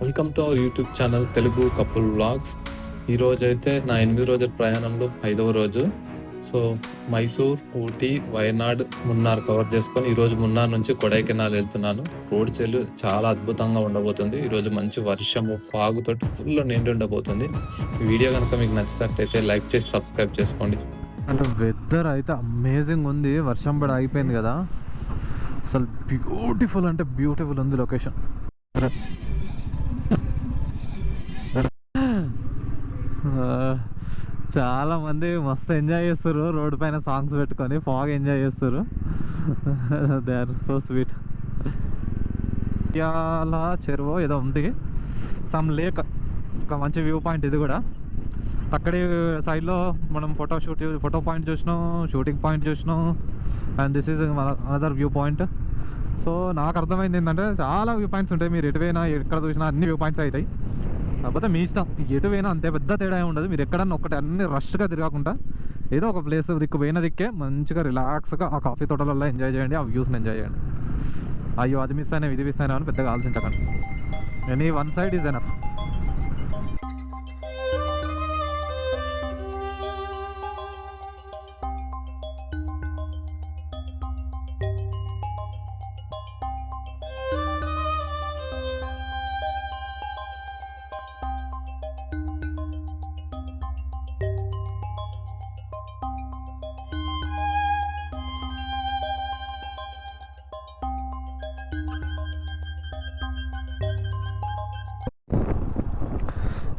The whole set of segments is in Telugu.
Welcome to our YouTube channel Telugu couple vlogs. ఈరోజైతే నా 8 రోజుల ప్రయాణంలో 5వ రోజు. సో మైసూర్, ఊటీ, వయనాడ్, మున్నార్ కవర్ చేసుకొని ఈరోజు మున్నార్ నుంచి కొడైకెనాల్ వెళ్తున్నాను. రోడ్ సెల్ చాలా అద్భుతంగా ఉండబోతుంది. ఈరోజు మంచి వర్షము, ఫాగుతోటి ఫుల్ నిండి ఉండబోతుంది. ఈ వీడియో కనుక మీకు నచ్చినట్లయితే లైక్ చేసి సబ్స్క్రైబ్ చేసుకోండి. అంటే వెదర్ అయితే అమేజింగ్ ఉంది. వర్షం పడి అయిపోయింది కదా, అసలు బ్యూటిఫుల్ అంటే బ్యూటిఫుల్ ఉంది లొకేషన్. చాలా మంది మస్తు ఎంజాయ్ చేస్తారు రోడ్ పైన సాంగ్స్ పెట్టుకొని, ఫాగ్ ఎంజాయ్ చేస్తారు. They are so sweet. ఇవాళ చెరువు ఏదో ఉంది, సమ్ లేక్, ఒక మంచి వ్యూ పాయింట్ ఇది కూడా. అక్కడి సైడ్లో మనం ఫోటో పాయింట్ చూసినాం, షూటింగ్ పాయింట్ చూసినాం, and this is another view point. So నాకు అర్థమైంది ఏంటంటే చాలా వ్యూ పాయింట్స్ ఉంటాయి, మీరు ఎటువైనా ఎక్కడ చూసినా అన్ని వ్యూ పాయింట్స్ అవుతాయి. కాకపోతే మీ ఇష్టం, ఎటువైనా అంతే పెద్ద తేడా ఉండదు. మీరు ఎక్కడన్నా ఒకటి అన్ని రష్గా తిరగకుండా ఏదో ఒక ప్లేస్ దిక్కు పోయిన దిక్కే మంచిగా రిలాక్స్గా ఆ కాఫీ తోటలలో ఎంజాయ్ చేయండి, ఆ వ్యూస్ని ఎంజాయ్ చేయండి. అయ్యో అది మిస్ అయినా ఇది మిస్ అయినా అని పెద్దగా ఆలోచించకండి. Any one side is enough.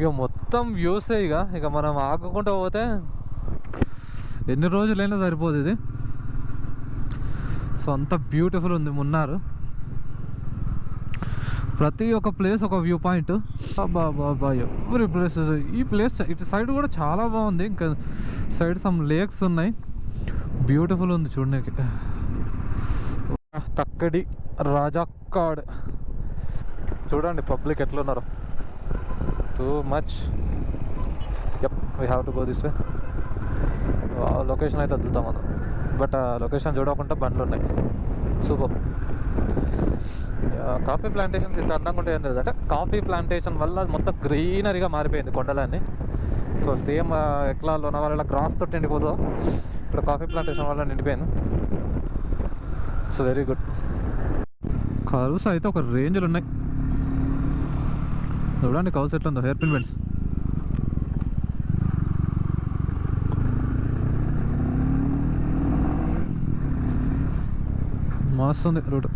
ఇక మొత్తం వ్యూసే. ఇక మనం ఆగుకుంటూ పోతే ఎన్ని రోజులైనా సరిపోదు ఇది. సో అంత బ్యూటిఫుల్ ఉంది మున్నారు. ప్రతి ఒక్క ప్లేస్ ఒక వ్యూ పాయింట్. బాబా ఎవరి ప్లేసెస్, ఈ ప్లేస్ ఇటు సైడ్ కూడా చాలా బాగుంది. ఇంకా సైడ్ సమ్ లేక్స్ ఉన్నాయి, బ్యూటిఫుల్ ఉంది చూడడానికి. తక్కడి రాజాకాడ్ చూడండి, పబ్లిక్ ఎట్లున్నారు, too much. Yep, we have to go this way. Location అయితే అద్భుతం మనం, బట్ లొకేషన్ చూడకుండా బండ్లు ఉన్నాయి. సూపర్. కాఫీ ప్లాంటేషన్స్ ఇంత అందంగా ఉంటాయి అంటే కాఫీ ప్లాంటేషన్ వల్ల మొత్తం గ్రీనరీగా మారిపోయింది కొండలన్నీ. సో సేమ్ ఎట్లా లోనావాల గ్రాస్ తోటి నిండిపోతుందో ఇప్పుడు కాఫీ ప్లాంటేషన్ వల్ల నిండిపోయింది. It's very good. కర్వ్స్ అయితే ఒక రేంజ్లు ఉన్నాయి చూడండి. కౌస్ ఎట్లా ఉందో, హెయిర్ పిన్ బెండ్స్. మస్తు ఉంది రూట్.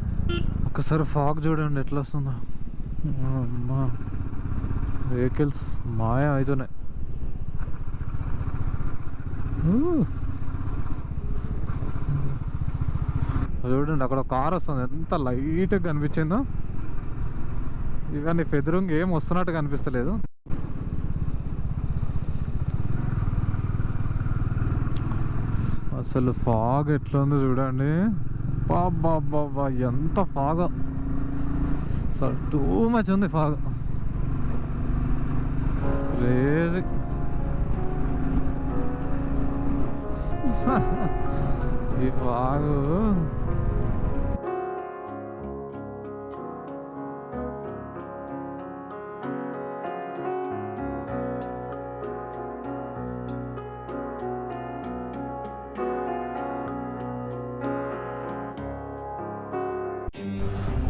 ఒకసారి ఫాగ్ చూడండి ఎట్లా వస్తుందో. అమ్మా, వెహికల్స్ మాయా అవుతున్నాయి. చూడండి అక్కడ కార్ వస్తుంది, ఎంత లైట్గా కనిపించిందో. ఇవన్నీ ఫెదరింగ్ ఏం వస్తున్నట్టుగా అనిపిస్తలేదు. అసలు ఫాగ్ ఎట్లా ఉంది చూడండి. బాబా ఎంత ఫాగ్, అసలు టూ మచ్ ఉంది ఫాగ్, క్రేజీ. ఈ ఫాగు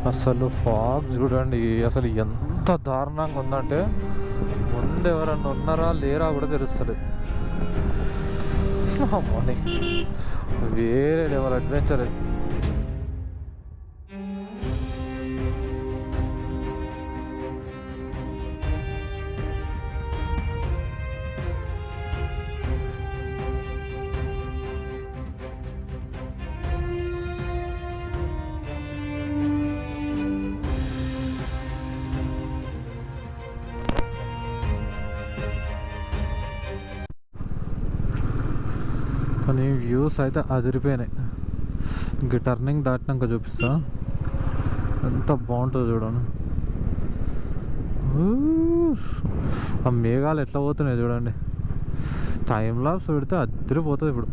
అసలు ఫాగ్ చూడండి అసలు ఎంత దారుణంగా ఉందంటే, ముందు ఎవరన్నా ఉన్నారా లేరా కూడా తెలుస్తుంది. మార్నింగ్ వేరే లెవెల్ అడ్వెంచర్. కానీ వ్యూస్ అయితే అదిరిపోయినాయి. ఇంక టర్నింగ్ దాటినాక చూపిస్తా ఎంత బాగుంటుందో చూడండి. ఆ మేఘాలు ఎట్లా పోతున్నాయి చూడండి. టైం లాప్స్ పెడితే అదిరిపోతుంది ఇప్పుడు.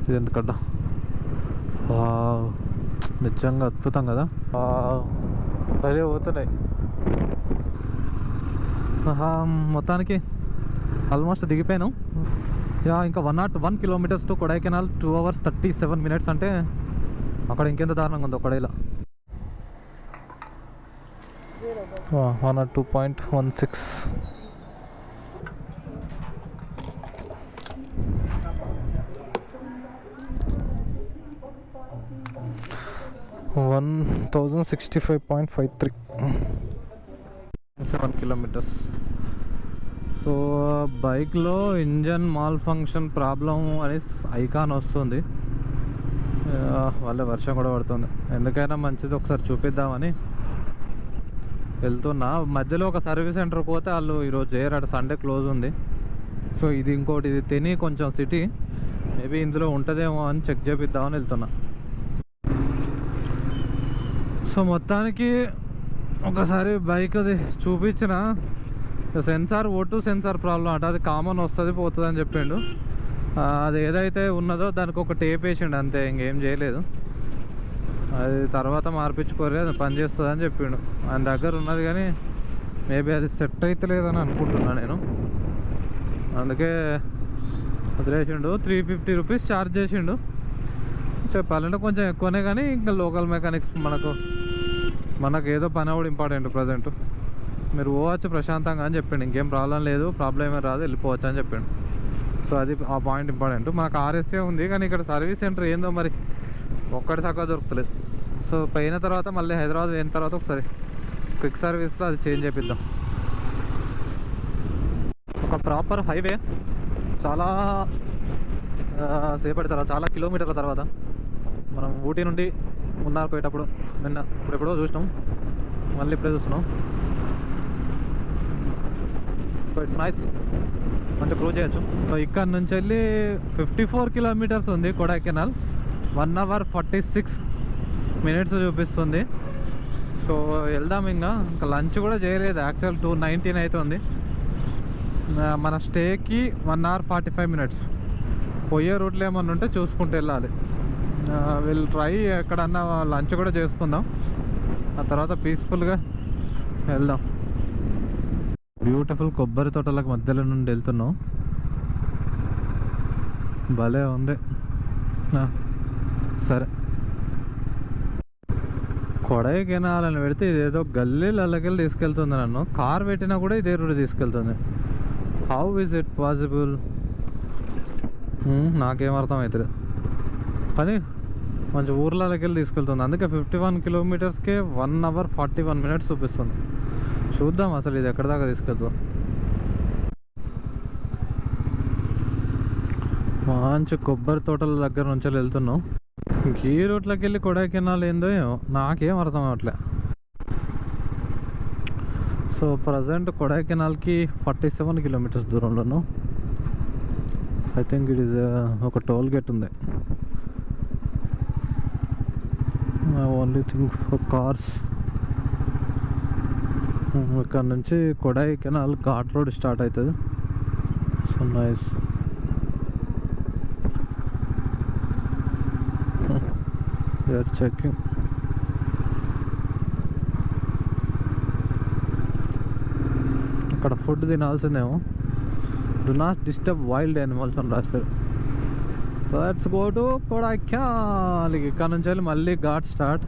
ఇది ఎందుకడ్డా నిజంగా అద్భుతం కదా. భలే పోతున్నాయి. మొత్తానికి ఆల్మోస్ట్ దిగిపోయాను. ఇంకా 101 kilometres to Kodaikanal, 2 hours 37 minutes. అంటే అక్కడ ఇంకెంత దారుణంగా ఉందో కొడైలో. 102.16. One 1065.53. 7 kilometers. సో బైక్లో ఇంజన్ మాల్ ఫంక్షన్ ప్రాబ్లం అని ఐకాన్ వస్తుంది. వాళ్ళ వర్షం కూడా పడుతుంది. ఎందుకైనా మంచిది ఒకసారి చూపిద్దామని వెళ్తున్నా. మధ్యలో ఒక సర్వీస్ సెంటర్ పోతే వాళ్ళు ఈరోజు చేయరట, సండే క్లోజ్ ఉంది. సో ఇది ఇంకోటి, ఇది తిని కొంచెం సిటీ, మేబీ ఇందులో ఉంటుందేమో అని చెక్ చేపిద్దామని వెళ్తున్నా. సో మొత్తానికి ఒకసారి బైక్ అది చూపించిన, సెన్సార్ O2 సెన్సార్ ప్రాబ్లం అట, అది కామన్ వస్తుంది పోతుంది అని చెప్పిండు. అది ఏదైతే ఉన్నదో దానికి ఒక టేప్ వేసిండు అంతే, ఇంకేం చేయలేదు. అది తర్వాత మార్పించుకోరే, అది పని చేస్తుంది అని చెప్పిండు. ఆయన దగ్గర ఉన్నది కానీ మేబీ అది సెట్ అవుతలేదని అనుకుంటున్నా నేను. అందుకే వదిలేసిండు. 350 రూపీస్ ఛార్జ్ చేసిండు. చెప్పాలంటే కొంచెం ఎక్కువనే, కానీ ఇంకా లోకల్ మెకానిక్స్ మనకు ఏదో పని కూడా ఇంపార్టెంట్. ప్రజెంట్ మీరు పోవచ్చు ప్రశాంతంగా అని చెప్పిండు. ఇంకేం ప్రాబ్లం లేదు, ప్రాబ్లం ఏమీ రాదు, వెళ్ళిపోవచ్చు అని చెప్పిండు. సో అది ఆ పాయింట్ ఇంపార్టెంట్. మనకు RSA ఉంది కానీ ఇక్కడ సర్వీస్ సెంటర్ ఏందో మరి ఒక్కటి చక్కగా దొరకలేదు. సో పోయిన తర్వాత మళ్ళీ హైదరాబాద్ పోయిన తర్వాత ఒకసారి క్విక్ సర్వీస్లో అది చేంజ్ చేపిద్దాం. ఒక ప్రాపర్ హైవే చాలా సేపటి తర్వాత, చాలా కిలోమీటర్ల తర్వాత మనం ఊటీ నుండి మున్నార్ పోయేటప్పుడు నిన్న ఇప్పుడెప్పుడో చూసినాం, మళ్ళీ ఇప్పుడే చూస్తున్నాం. సో ఇట్స్ నైస్, మంచిగా క్రూజ్ చేయొచ్చు. సో ఇక్కడ నుంచి వెళ్ళి 54 కిలోమీటర్స్ ఉంది కొడైకెనాల్. 1 hour 46 minutes చూపిస్తుంది. సో వెళ్దాం. ఇంకా లంచ్ కూడా చేయలేదు యాక్చువల్. 2:19 అవుతుంది. మన స్టేకి 1 hour 45 minutes. పోయే రూట్లో ఏమన్నా ఉంటే చూసుకుంటూ వెళ్ళాలి. వీళ్ళు ట్రై ఎక్కడన్నా లంచ్ కూడా చేసుకుందాం, ఆ తర్వాత పీస్ఫుల్గా వెళ్దాం. బ్యూటిఫుల్ కొబ్బరి తోటలకు మధ్యలో నుండి వెళ్తున్నాం. భలే ఉంది. సరే, కొడైకెనాల్ అని పెడితే ఇదేదో గల్లీలకెళ్ళి తీసుకెళ్తుంది నన్ను. కార్ పెట్టినా కూడా ఇదే రూట్ తీసుకెళ్తుంది. How is it possible? నాకేం అర్థం అవుతుంది, కానీ మంచి ఊర్లకెళ్ళి తీసుకెళ్తుంది. అందుకే 51 కిలోమీటర్స్కే 1 hour 41 minutes చూపిస్తుంది. చూద్దాం అసలు ఇది ఎక్కడి దాకా తీసుకెళ్తాం. మంచి కొబ్బరి తోటల దగ్గర నుంచి వెళ్తున్నాం. ఈ రూట్లోకి వెళ్ళి కొడైకెనాల్ ఏందో ఏమో నాకేం అర్థం అవ్వట్లే. సో ప్రజెంట్ కొడైకెనాల్కి 47 కిలోమీటర్స్ దూరంలోను. ఐ థింక్ ఇట్ ఈస్ ఒక టోల్ గేట్ ఉంది. Only think for cars. ఇక్కడ నుంచి కొడైకెనాల్ ఘాట్ రోడ్ స్టార్ట్ అవుతుంది. So nice. You are checking. అక్కడ ఫుడ్ తినాల్సిందేమో. Do not disturb wild animals అని రాశారు. Let's go to Kodaikanal. ఇక్కడ నుంచి వెళ్ళి మళ్ళీ ghat start.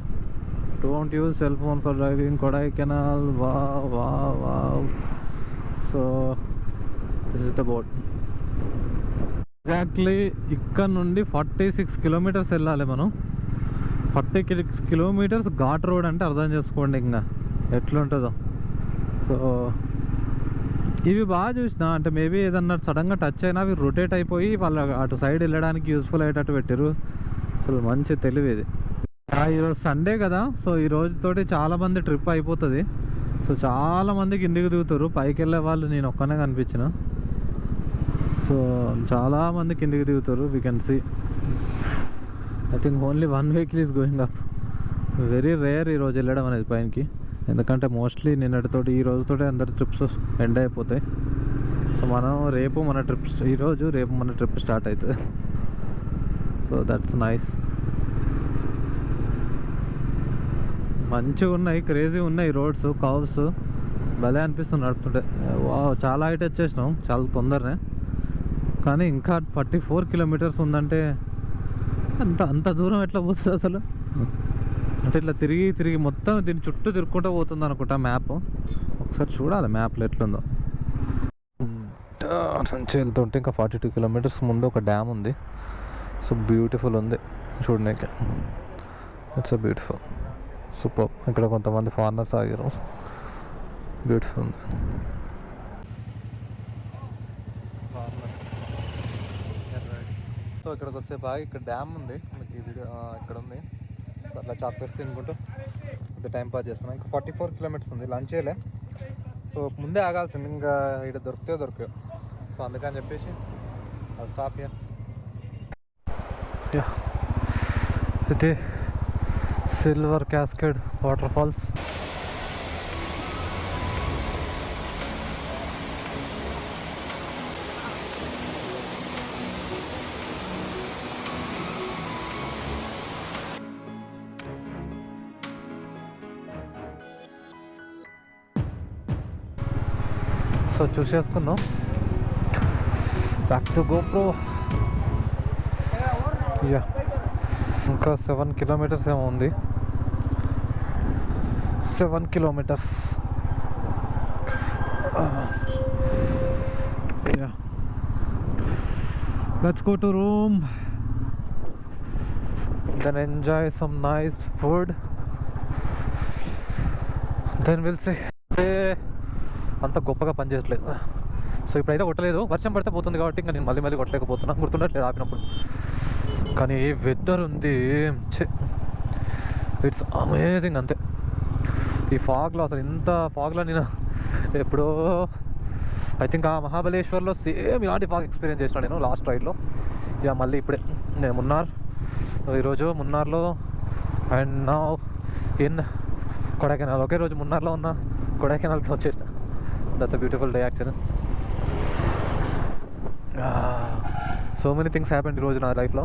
Don't use cell phone for driving Kodaikanal. Wow. So this is the board. Exactly ఇక్కడ నుండి 46 కిలోమీటర్స్ వెళ్ళాలి మనం. 40 కిలోమీటర్స్ ఘాట్ రోడ్ అంటే అర్థం చేసుకోండి ఇంకా ఎట్లుంటుందో. సో ఇవి బాగా చూసిన, అంటే మేబీ ఏదన్నా సడన్గా టచ్ అయినా అవి రొటేట్ అయిపోయి వాళ్ళ అటు సైడ్ వెళ్ళడానికి యూస్ఫుల్ అయ్యేటట్టు పెట్టారు. అసలు మంచి తెలివి ఇది. ఈరోజు సండే కదా, సో ఈ రోజుతోటి చాలామంది ట్రిప్ అయిపోతుంది. సో చాలామంది కిందికి దిగుతారు. పైకి వెళ్ళే వాళ్ళు నేను ఒక్కనే కనిపించిన. సో చాలామంది కిందికి దిగుతారు. We can see. I think only 1 vehicle is going up. Very rare ఈరోజు వెళ్ళడం అనేది పైనకి. ఎందుకంటే మోస్ట్లీ నిన్నటితోటి ఈ రోజుతోటి అందరి ట్రిప్స్ ఎండ్ అయిపోతాయి. సో మనం రేపు మన ట్రిప్, ఈరోజు రేపు మన ట్రిప్ స్టార్ట్ అవుతుంది. So that's nice. మంచిగా ఉన్నాయి, క్రేజీ ఉన్నాయి రోడ్స్, కర్వ్స్ భలే అనిపిస్తుంది నడుపుతుంటే. వావ్, చాలా హైట్ వచ్చేసినాం చాలా తొందరనే. కానీ ఇంకా 44 కిలోమీటర్స్ ఉందంటే అంత దూరం ఎట్లా పోతుంది అసలు? అంటే ఇట్లా తిరిగి తిరిగి మొత్తం దీని చుట్టూ తిరుక్కుంటూ పోతుంది అనుకుంటా మ్యాప్. ఒకసారి చూడాలి మ్యాప్లో ఎట్లుందో. నుంచి వెళ్తుంటే ఇంకా 42 కిలోమీటర్స్ ముందు ఒక డ్యామ్ ఉంది. సో బ్యూటిఫుల్ ఉంది చూడడానికి. It's beautiful, super. ఇక్కడ కొంతమంది ఫారినర్స్ ఆగారు. బ్యూటిఫుల్ ఉంది. సో ఇక్కడికి వస్తే బాగా ఇక్కడ డ్యామ్ ఉంది మీకు ఈ వీడియో ఇక్కడ ఉంది. సో అట్లా చాక్లెట్స్ తినుకుంటూ ఇది టైం పాస్ చేస్తున్నాం. ఇంకా 44 కిలోమీటర్స్ ఉంది, లంచ్ చేయలే. సో ముందే ఆగాల్సింది, ఇంకా ఇక్కడ దొరికాయో. సో అందుకని చెప్పేసి స్టాప్ హియర్. ఇది silver cascade waterfalls. So చూసేసుకున్నాం. Back to GoPro. యా, ఇంకా 7 కిలోమీటర్స్ ఏమో ఉంది. 7 kilometres. Yeah, let's go to room, then enjoy some nice food, then will see. అంత గొప్పగా పనిచేయట్లేదు. సో ఇప్పుడైతే కొట్టలేదు, వర్షం పడితే పోతుంది కాబట్టి ఇంకా నేను మళ్ళీ కొట్టలేకపోతున్నా. గుర్తుండట్లేదు ఆపినప్పుడు. కానీ వెదర్ ఉంది, ఇట్స్ అమేజింగ్ అంతే. ఈ ఫాగ్లో అసలు ఇంత ఫాగ్లో నేను ఎప్పుడో ఐ థింక్ ఆ మహాబలేశ్వర్లో సేమ్ ఇలాంటి ఫాగ్ ఎక్స్పీరియన్స్ చేసిన నేను లాస్ట్ రైడ్లో. ఇక మళ్ళీ ఇప్పుడే నేను ఈరోజు మున్నార్లో అండ్ నా ఇన్ కొడైకెనాల్. ఒకే రోజు మున్నార్లో ఉన్న కొడైకెనాల్కి వచ్చేసిన. That's a beautiful day actually. So many things happened ఈరోజు నా లైఫ్లో.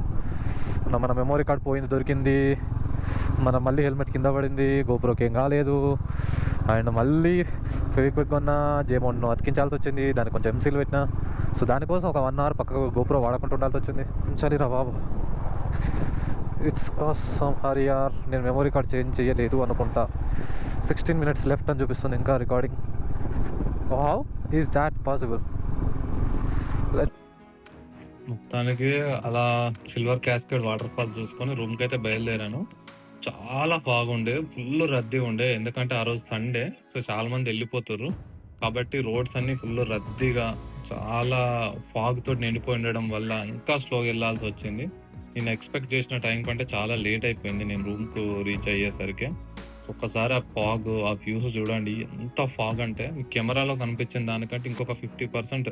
మన మెమొరీ కార్డ్ పోయింది, దొరికింది. మన మళ్ళీ హెల్మెట్ కింద పడింది, గోప్రోకి ఏం కాలేదు. అండ్ మళ్ళీ ఫెవిక్విక్ ఉన్న జేమౌంట్ను అతికించాల్సి వచ్చింది, దానికి కొంచెం ఎంసీలు పెట్టినా. సో దానికోసం ఒక 1 అవర్ పక్కకు గోప్రో వాడకుండా ఉండాల్సి వచ్చింది. చలిరా బాబు, ఇట్స్ ఆసమ్. ఆర్ఆర్ నేను మెమొరీ కార్డ్ చేంజ్ చేయలేదు అనుకుంటా. 16 minutes లెఫ్ట్ అని చూపిస్తుంది ఇంకా recording. How is that possible? మొత్తానికి అలా సిల్వర్ క్యాస్కేడ్ వాటర్ ఫాల్ చూసుకొని రూమ్కి అయితే బయలుదేరాను. చాలా ఫాగ్ ఉండే, ఫుల్ రద్దీ ఉండే. ఎందుకంటే ఆ రోజు సండే, సో చాలా మంది వెళ్ళిపోతారు కాబట్టి రోడ్స్ అన్ని ఫుల్ రద్దీగా, చాలా ఫాగ్ తోటి నిండిపోయి ఉండడం వల్ల ఇంకా స్లోగా వెళ్ళాల్సి వచ్చింది. నేను ఎక్స్పెక్ట్ చేసిన టైం కంటే చాలా లేట్ అయిపోయింది నేను రూమ్కు రీచ్ అయ్యేసరికి. సో ఒక్కసారి ఆ ఫాగ్, ఆ వ్యూస్ చూడండి. ఎంత ఫాగ్ అంటే మీ కెమెరాలో కనిపించిన దానికంటే ఇంకొక 50%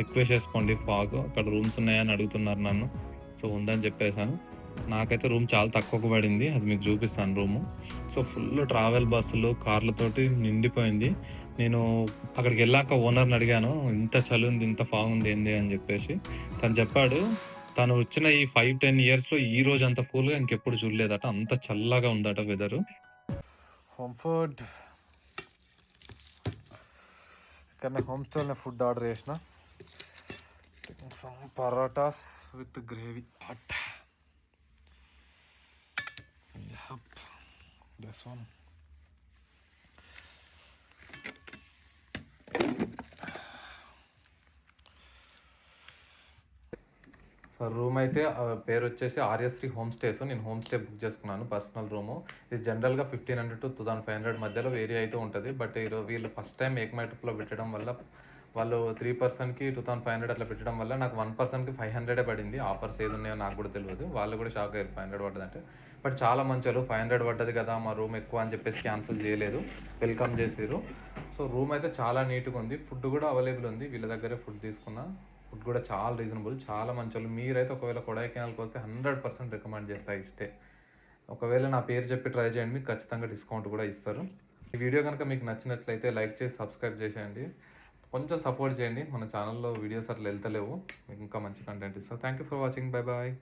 ఎక్కువ చేసుకోండి ఫాగ్. అక్కడ రూమ్స్ ఉన్నాయని అడుగుతున్నారు నన్ను. సో ఉందని చెప్పేశాను. నాకైతే రూమ్ చాలా తక్కువకు పడింది, అది మీకు చూపిస్తాను రూము. సో ఫుల్ ట్రావెల్ బస్సులు, కార్లతోటి నిండిపోయింది. నేను అక్కడికి వెళ్ళాక ఓనర్ని అడిగాను, ఇంత చలి ఉంది, ఇంత ఫాగ్ ఉంది ఏంది అని చెప్పేసి. తను చెప్పాడు, తను వచ్చిన ఈ 5-10 ఇయర్స్లో ఈ రోజు అంత కూల్గా ఇంకెప్పుడు చూడలేదట, అంత చల్లగా ఉందట వెదరు. Home food. ఇక్కడ హోమ్ స్టైల్నే ఫుడ్ ఆర్డర్ చేసిన. Some parottas with gravy hot. This one. So room అయితే పేరు వచ్చేసి ఆర్ఎస్3 హోమ్ స్టేస్. నేను హోమ్ స్టే బుక్ చేసుకున్నాను, పర్సనల్ రూము. ఇది జనరల్గా 1500 to 2500 మధ్యలో వేరీ అయితే ఉంటుంది. బట్ వీళ్ళు ఫస్ట్ టైం ఏకమైటప్లో పెట్టడం వల్ల, వాళ్ళు 3 పర్సన్కి 2500 అట్లా పెట్టడం వల్ల నాకు 1 పర్సన్కి 500 పడింది. ఆఫర్స్ ఏది ఉన్నాయో నాకు కూడా తెలియదు. వాళ్ళు కూడా షాక్ అయ్యారు 500 పడ్డదంటే. బట్ చాలా మంచి వాళ్ళు, 500 పడ్డది కదా మా రూమ్ ఎక్కువ అని చెప్పేసి క్యాన్సిల్ చేయలేదు, వెల్కమ్ చేసారు. సో రూమ్ అయితే చాలా నీట్గా ఉంది. ఫుడ్ కూడా అవైలబుల్ ఉంది, వీళ్ళ దగ్గరే ఫుడ్ తీసుకున్నా. ఫుడ్ కూడా చాలా రీజనబుల్, చాలా మంచి వాళ్ళు. మీరైతే ఒకవేళ కొడైకెనాల్కి వస్తే 100% రికమెండ్ చేస్తాను ఈ స్టే. ఒకవేళ నా పేరు చెప్పి ట్రై చేయండి, మీకు ఖచ్చితంగా డిస్కౌంట్ కూడా ఇస్తారు. ఈ వీడియో కనుక మీకు నచ్చినట్లయితే లైక్ చేసి సబ్స్క్రైబ్ చేసేయండి, కొంచెం సపోర్ట్ చేయండి. మన ఛానల్లో వీడియోస్ అట్లా వెళ్తలేవు, మీకు ఇంకా మంచి కంటెంట్ ఇస్తాను. Thank you for watching, bye bye.